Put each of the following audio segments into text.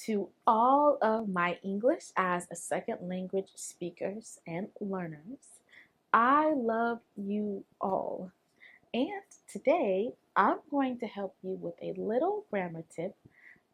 To all of my English as a second language speakers and learners, I love you all. And today I'm going to help you with a little grammar tip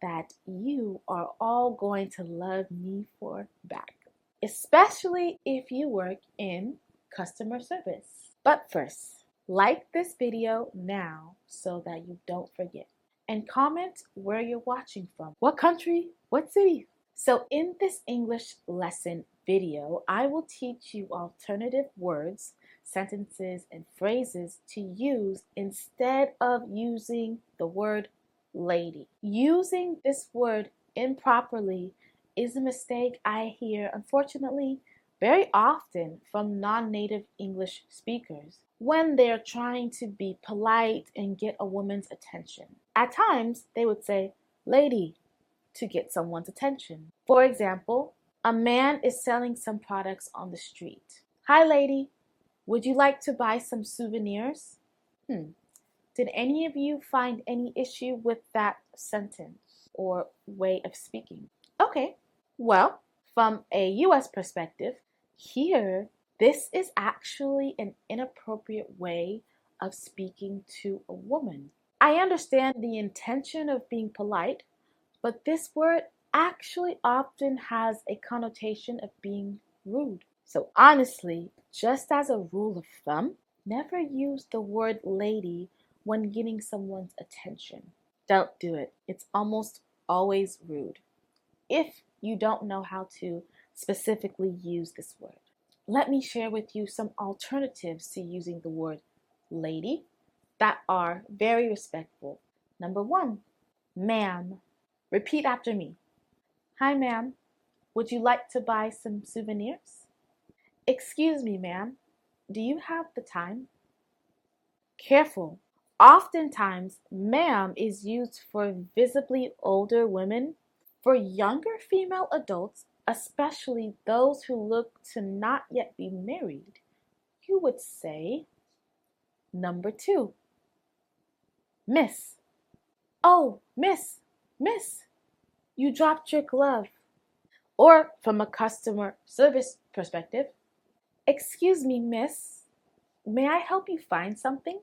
that you are all going to love me for back, especially if you work in customer service. But first, like this video now so that you don't forget. And comment where you're watching from. What country? What city? So in this English lesson video, I will teach you alternative words, sentences, and phrases to use instead of using the word lady. Using this word improperly is a mistake I hear, unfortunately, very often from non-native English speakers when they're trying to be polite and get a woman's attention. At times, they would say, lady, to get someone's attention. For example, a man is selling some products on the street. Hi, lady, would you like to buy some souvenirs? Did any of you find any issue with that sentence or way of speaking? Okay, well, from a US perspective, here, this is actually an inappropriate way of speaking to a woman. I understand the intention of being polite, but this word actually often has a connotation of being rude. So honestly, just as a rule of thumb, never use the word lady when getting someone's attention. Don't do it. It's almost always rude if you don't know how to specifically use this word. Let me share with you some alternatives to using the word lady that are very respectful. Number one, ma'am. Repeat after me. Hi, ma'am. Would you like to buy some souvenirs? Excuse me, ma'am. Do you have the time? Careful. Oftentimes, ma'am is used for visibly older women. For younger female adults, especially those who look to not yet be married, you would say, number two, miss. Oh, miss, you dropped your glove. Or from a customer service perspective, excuse me, miss, may I help you find something?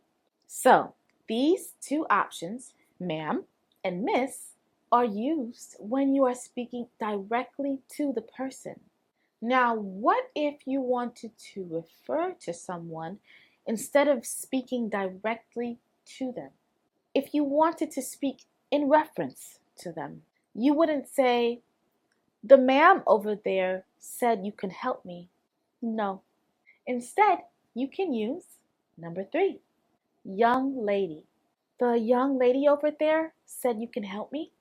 So, these two options, ma'am and miss, are used when you are speaking directly to the person. Now, what if you wanted to refer to someone instead of speaking directly to them? If you wanted to speak in reference to them, you wouldn't say, the ma'am over there said you can help me. No. Instead, you can use number three, young lady. The young lady over there said you can help me.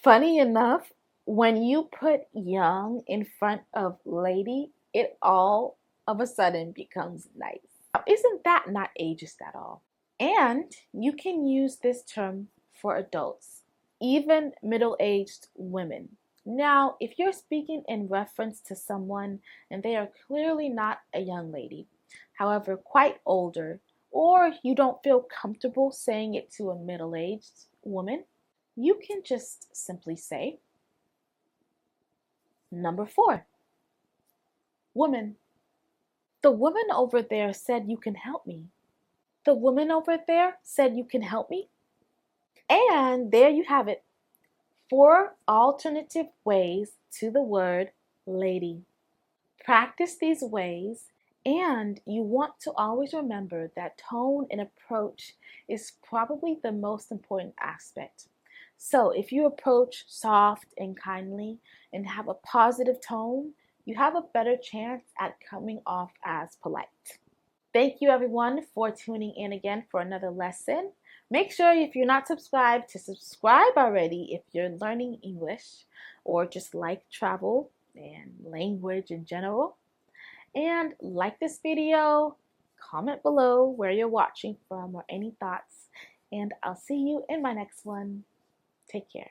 Funny enough, when you put young in front of lady, it all of a sudden becomes nice. Now, isn't that not ageist at all? And you can use this term for adults, even middle-aged women. Now, if you're speaking in reference to someone and they are clearly not a young lady, however, quite older, or you don't feel comfortable saying it to a middle-aged woman, you can just simply say, number four, woman. The woman over there said you can help me. The woman over there said you can help me. And there you have it. 4 alternative ways to the word lady. Practice these ways, and you want to always remember that tone and approach is probably the most important aspect. So if you approach soft and kindly and have a positive tone, you have a better chance at coming off as polite. Thank you everyone for tuning in again for another lesson. Make sure if you're not subscribed to subscribe already if you're learning English or just like travel and language in general. And like this video, comment below where you're watching from or any thoughts, and I'll see you in my next one. Take care.